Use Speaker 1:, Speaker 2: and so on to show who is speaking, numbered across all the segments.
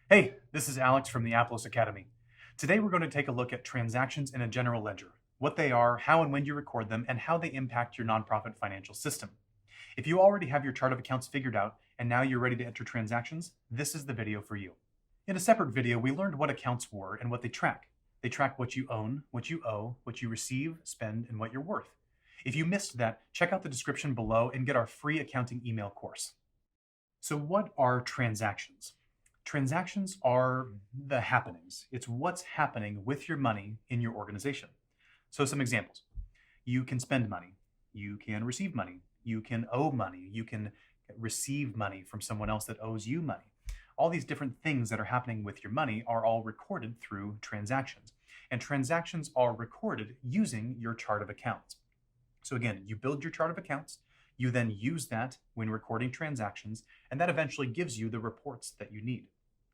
Speaker 1: Hey, this is Alex from the Aplos Academy. Today we're going to take a look at transactions in a general ledger, what they are, how and when you record them, and how they impact your nonprofit financial system. If you already have your chart of accounts figured out and now you're ready to enter transactions, this is the video for you. In a separate video, we learned what accounts were and what they track. They track what you own, what you owe, what you receive, spend, and what you're worth. If you missed that, check out the description below and get our free accounting email course. So what are transactions? Transactions are the happenings. It's what's happening with your money in your organization. So some examples. You can spend money. You can receive money. You can owe money. You can receive money from someone else that owes you money. All these different things that are happening with your money are all recorded through transactions. And transactions are recorded using your chart of accounts. So again, you build your chart of accounts. You then use that when recording transactions, and that eventually gives you the reports that you need.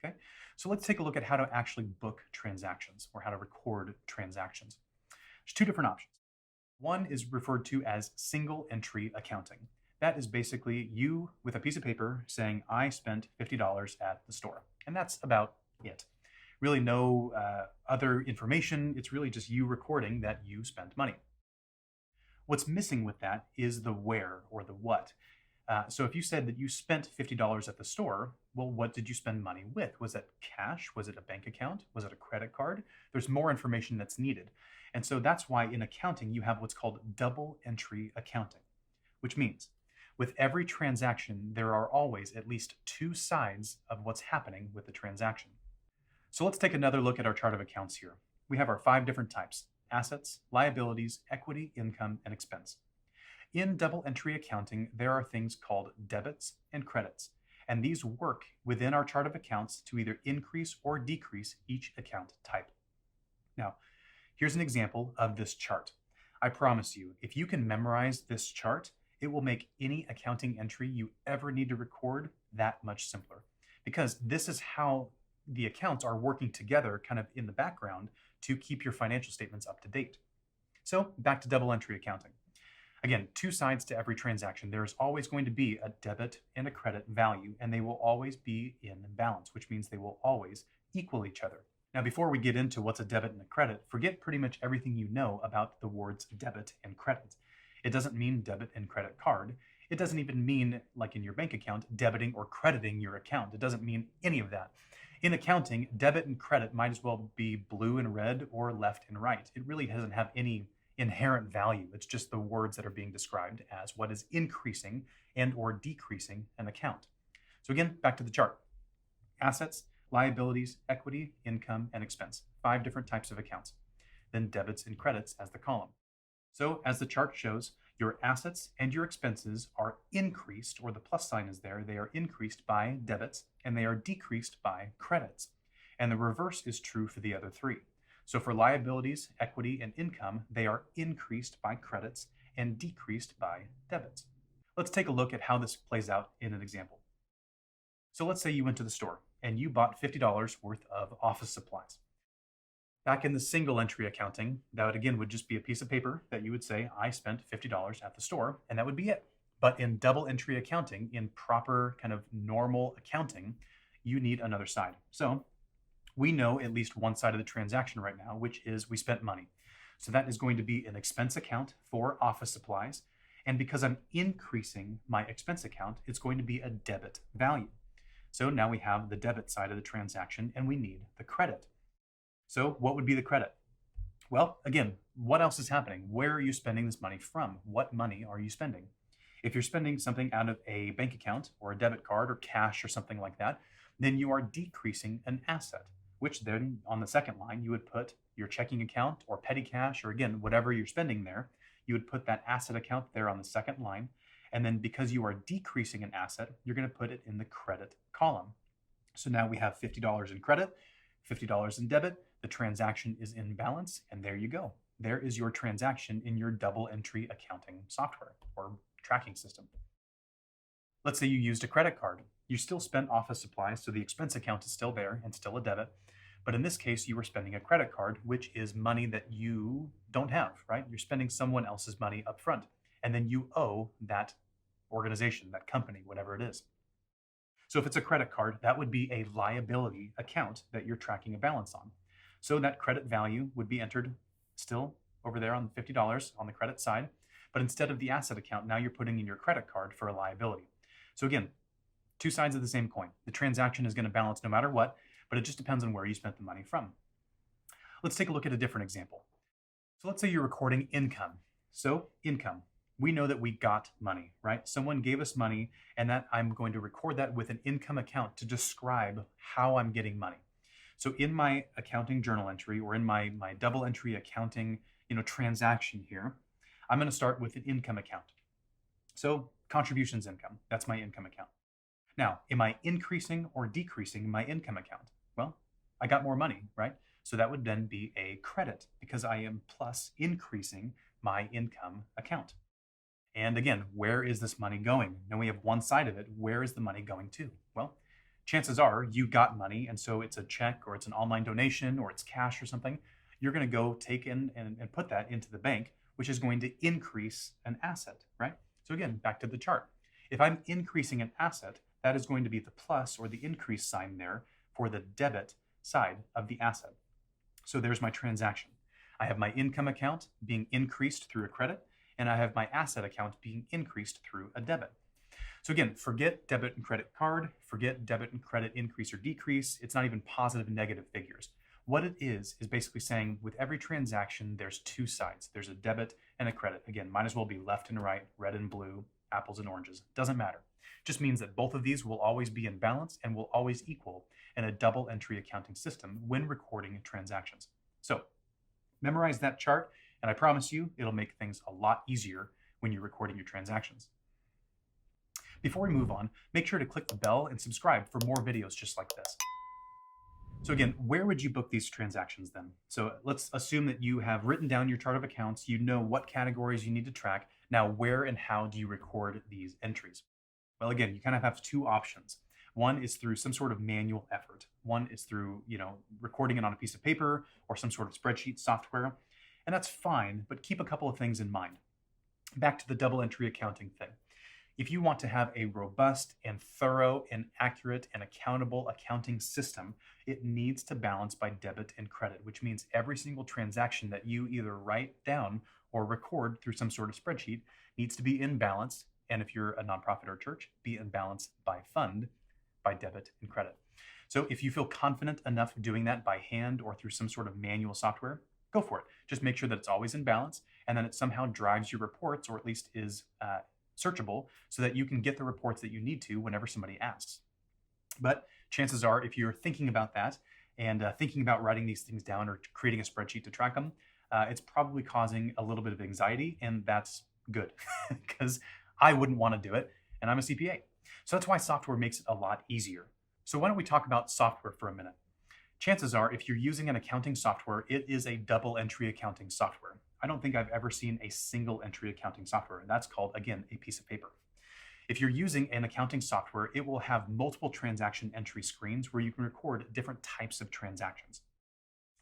Speaker 1: Okay, so let's take a look at how to actually book transactions or how to record transactions. There's two different options. One is referred to as single entry accounting. That is basically you with a piece of paper saying, I spent $50 at the store. And that's about it. Really no other information. It's really just you recording that you spent money. What's missing with that is the where or the what. So if you said that you spent $50 at the store, well, what did you spend money with? Was it cash? Was it a bank account? Was it a credit card? There's more information that's needed. And so that's why in accounting, you have what's called double entry accounting, which means with every transaction, there are always at least two sides of what's happening with the transaction. So let's take another look at our chart of accounts here. We have our 5 different types: assets, liabilities, equity, income, and expense. In double entry accounting, there are things called debits and credits, and these work within our chart of accounts to either increase or decrease each account type. Now, here's an example of this chart. I promise you, if you can memorize this chart, it will make any accounting entry you ever need to record that much simpler, because this is how the accounts are working together kind of in the background to keep your financial statements up to date. So back to double entry accounting. Again, two sides to every transaction. There is always going to be a debit and a credit value, and they will always be in balance, which means they will always equal each other. Now, before we get into what's a debit and a credit, forget pretty much everything you know about the words debit and credit. It doesn't mean debit and credit card. It doesn't even mean, like in your bank account, debiting or crediting your account. It doesn't mean any of that. In accounting, debit and credit might as well be blue and red or left and right. It really doesn't have any inherent value. It's just the words that are being described as what is increasing and or decreasing an account. So again, back to the chart. Assets, liabilities, equity, income, and expense. 5 different types of accounts. Then debits and credits as the column. So as the chart shows, your assets and your expenses are increased, or the plus sign is there, they are increased by debits and they are decreased by credits. And the reverse is true for the other 3. So for liabilities, equity, and income, they are increased by credits and decreased by debits. Let's take a look at how this plays out in an example. So let's say you went to the store and you bought $50 worth of office supplies. Back in the single entry accounting, that again would just be a piece of paper that you would say, I spent $50 at the store, and that would be it. But in double entry accounting, in proper kind of normal accounting, you need another side. So we know at least one side of the transaction right now, which is we spent money. So that is going to be an expense account for office supplies. And because I'm increasing my expense account, it's going to be a debit value. So now we have the debit side of the transaction and we need the credit. So what would be the credit? Well, again, what else is happening? Where are you spending this money from? What money are you spending? If you're spending something out of a bank account or a debit card or cash or something like that, then you are decreasing an asset, which then on the second line, you would put your checking account or petty cash, or again, whatever you're spending there, you would put that asset account there on the second line. And then because you are decreasing an asset, you're going to put it in the credit column. So now we have $50 in credit, $50 in debit. The transaction is in balance, and there you go. There is your transaction in your double entry accounting software or tracking system. Let's say you used a credit card. You still spent office supplies, so the expense account is still there and still a debit. But in this case, you were spending a credit card, which is money that you don't have, right? You're spending someone else's money up front, and then you owe that organization, that company, whatever it is. So if it's a credit card, that would be a liability account that you're tracking a balance on. So that credit value would be entered still over there on the $50 on the credit side, but instead of the asset account, now you're putting in your credit card for a liability. So again, two sides of the same coin. The transaction is going to balance no matter what, but it just depends on where you spent the money from. Let's take a look at a different example. So let's say you're recording income. So income, we know that we got money, right? Someone gave us money, and that I'm going to record that with an income account to describe how I'm getting money. So in my accounting journal entry, or in my double entry accounting transaction here, I'm going to start with an income account. So contributions income, that's my income account. Now, am I increasing or decreasing my income account? Well, I got more money, right? So that would then be a credit because I am plus increasing my income account. And again, where is this money going? Now we have one side of it. Where is the money going to? Well, chances are you got money, and so it's a check or it's an online donation or it's cash or something. You're going to go take in and put that into the bank, which is going to increase an asset, right? So again, back to the chart. If I'm increasing an asset, that is going to be the plus or the increase sign there for the debit side of the asset. So there's my transaction. I have my income account being increased through a credit, and I have my asset account being increased through a debit. So again, forget debit and credit card, forget debit and credit increase or decrease. It's not even positive and negative figures. What it is basically saying with every transaction, there's two sides. There's a debit and a credit. Again, might as well be left and right, red and blue, apples and oranges. Doesn't matter. Just means that both of these will always be in balance and will always equal in a double entry accounting system when recording transactions. So memorize that chart, and I promise you it'll make things a lot easier when you're recording your transactions. Before we move on, make sure to click the bell and subscribe for more videos just like this. So again, where would you book these transactions then? So let's assume that you have written down your chart of accounts, you know what categories you need to track. Now, where and how do you record these entries? Well, again, you kind of have two options. One is through some sort of manual effort. One is through, recording it on a piece of paper or some sort of spreadsheet software. And that's fine, but keep a couple of things in mind. Back to the double entry accounting thing. If you want to have a robust and thorough and accurate and accountable accounting system, it needs to balance by debit and credit, which means every single transaction that you either write down or record through some sort of spreadsheet needs to be in balance. And if you're a nonprofit or church, be in balance by fund, by debit and credit. So if you feel confident enough doing that by hand or through some sort of manual software, go for it. Just make sure that it's always in balance and then it somehow drives your reports, or at least is searchable, so that you can get the reports that you need to whenever somebody asks. But chances are, if you're thinking about that and thinking about writing these things down or creating a spreadsheet to track them, it's probably causing a little bit of anxiety, and that's good because I wouldn't want to do it, and I'm a CPA. So that's why software makes it a lot easier. So why don't we talk about software for a minute? Chances are, if you're using an accounting software, it is a double entry accounting software. I don't think I've ever seen a single entry accounting software, and that's called, again, a piece of paper. If you're using an accounting software, it will have multiple transaction entry screens where you can record different types of transactions.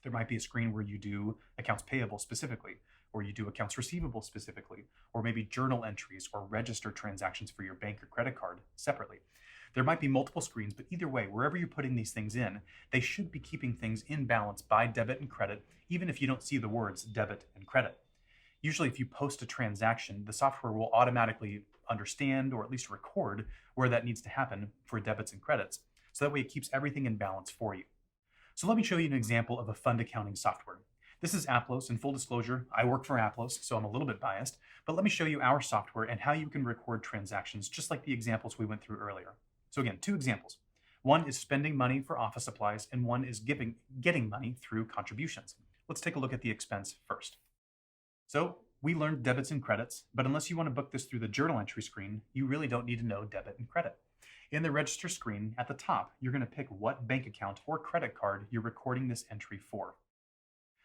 Speaker 1: There might be a screen where you do accounts payable specifically, or you do accounts receivable specifically, or maybe journal entries or register transactions for your bank or credit card separately. There might be multiple screens, but either way, wherever you're putting these things in, they should be keeping things in balance by debit and credit, even if you don't see the words debit and credit. Usually, if you post a transaction, the software will automatically understand or at least record where that needs to happen for debits and credits. So that way it keeps everything in balance for you. So let me show you an example of a fund accounting software. This is Aplos, and full disclosure, I work for Aplos, so I'm a little bit biased, but let me show you our software and how you can record transactions just like the examples we went through earlier. So again, two examples. One is spending money for office supplies, and one is getting money through contributions. Let's take a look at the expense first. So we learned debits and credits, but unless you want to book this through the journal entry screen, you really don't need to know debit and credit. In the register screen at the top, you're going to pick what bank account or credit card you're recording this entry for.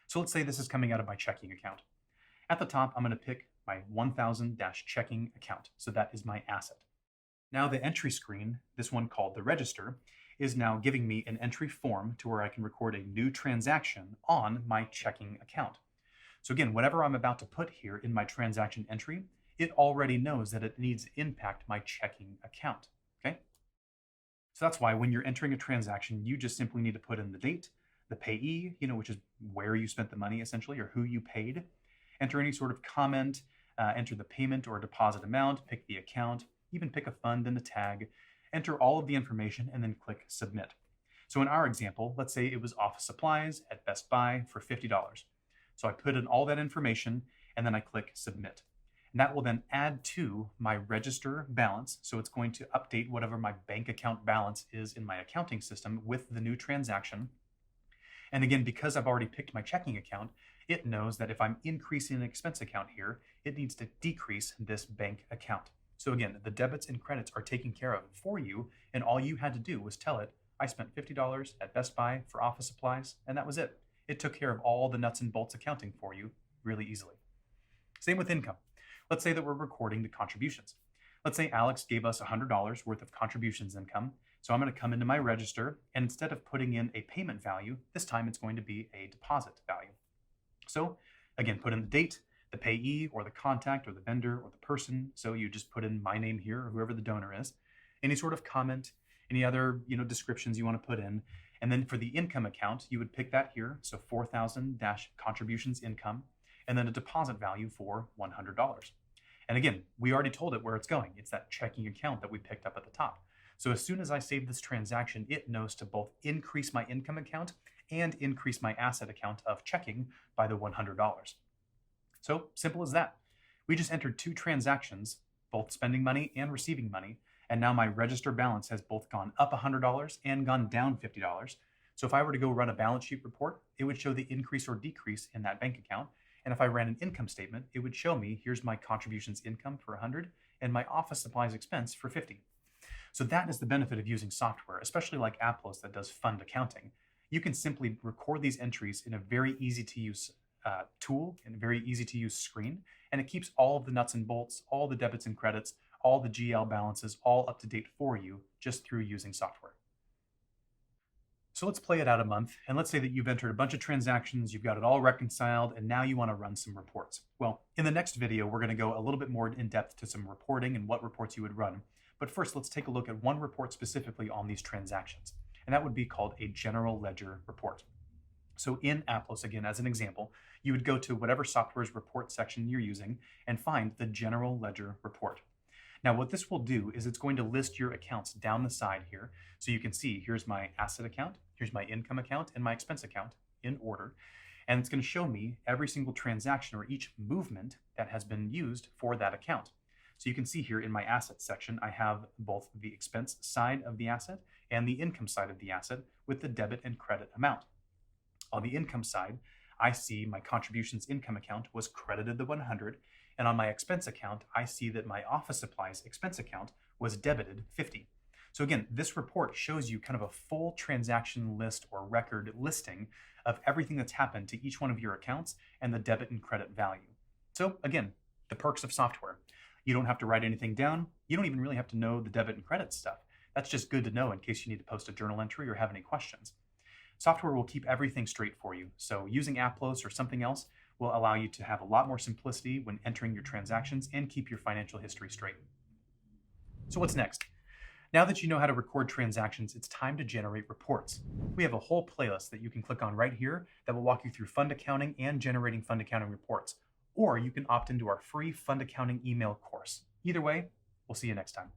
Speaker 1: So let's say this is coming out of my checking account. At the top, I'm going to pick my 1000-checking account. So that is my asset. Now the entry screen, this one called the register, is now giving me an entry form to where I can record a new transaction on my checking account. So again, whatever I'm about to put here in my transaction entry, it already knows that it needs to impact my checking account, okay? So that's why when you're entering a transaction, you just simply need to put in the date, the payee, which is where you spent the money essentially, or who you paid. Enter any sort of comment, enter the payment or deposit amount, pick the account, even pick a fund and the tag, enter all of the information, and then click submit. So in our example, let's say it was office supplies at Best Buy for $50. So I put in all that information and then I click submit. And that will then add to my register balance. So it's going to update whatever my bank account balance is in my accounting system with the new transaction. And again, because I've already picked my checking account, it knows that if I'm increasing an expense account here, it needs to decrease this bank account. So again, the debits and credits are taken care of for you, and all you had to do was tell it, I spent $50 at Best Buy for office supplies, and that was it. It took care of all the nuts and bolts accounting for you really easily. Same with income. Let's say that we're recording the contributions. Let's say Alex gave us $100 worth of contributions income. So I'm going to come into my register, and instead of putting in a payment value, this time it's going to be a deposit value. So again, put in the date, the payee or the contact or the vendor or the person. So you just put in my name here or whoever the donor is, any sort of comment, any other descriptions you want to put in. And then for the income account, you would pick that here. So 4,000 contributions income, and then a deposit value for $100. And again, we already told it where it's going. It's that checking account that we picked up at the top. So as soon as I save this transaction, it knows to both increase my income account and increase my asset account of checking by the $100. So simple as that. We just entered two transactions, both spending money and receiving money, and now my register balance has both gone up $100 and gone down $50. So if I were to go run a balance sheet report, it would show the increase or decrease in that bank account. And if I ran an income statement, it would show me, here's my contributions income for 100 and my office supplies expense for 50. So that is the benefit of using software, especially like Aplos that does fund accounting. You can simply record these entries in a very easy to use tool and a very easy to use screen. And it keeps all of the nuts and bolts, all the debits and credits, all the GL balances, all up to date for you just through using software. So let's play it out a month, and let's say that you've entered a bunch of transactions, you've got it all reconciled, and now you want to run some reports. Well, in the next video, we're going to go a little bit more in depth to some reporting and what reports you would run. But first, let's take a look at one report specifically on these transactions, and that would be called a general ledger report. So in Aplos, again, as an example, you would go to whatever software's report section you're using and find the general ledger report. Now, what this will do is it's going to list your accounts down the side here. So you can see, here's my asset account, here's my income account, and my expense account in order. And it's going to show me every single transaction or each movement that has been used for that account. So you can see here in my assets section, I have both the expense side of the asset and the income side of the asset with the debit and credit amount. On the income side, I see my contributions income account was credited the 100, and on my expense account, I see that my office supplies expense account was debited 50. So again, this report shows you kind of a full transaction list or record listing of everything that's happened to each one of your accounts and the debit and credit value. So again, the perks of software. You don't have to write anything down. You don't even really have to know the debit and credit stuff. That's just good to know in case you need to post a journal entry or have any questions. Software will keep everything straight for you. So using Aplos or something else will allow you to have a lot more simplicity when entering your transactions and keep your financial history straight. So what's next? Now that you know how to record transactions, it's time to generate reports. We have a whole playlist that you can click on right here that will walk you through fund accounting and generating fund accounting reports. Or you can opt into our free fund accounting email course. Either way, we'll see you next time.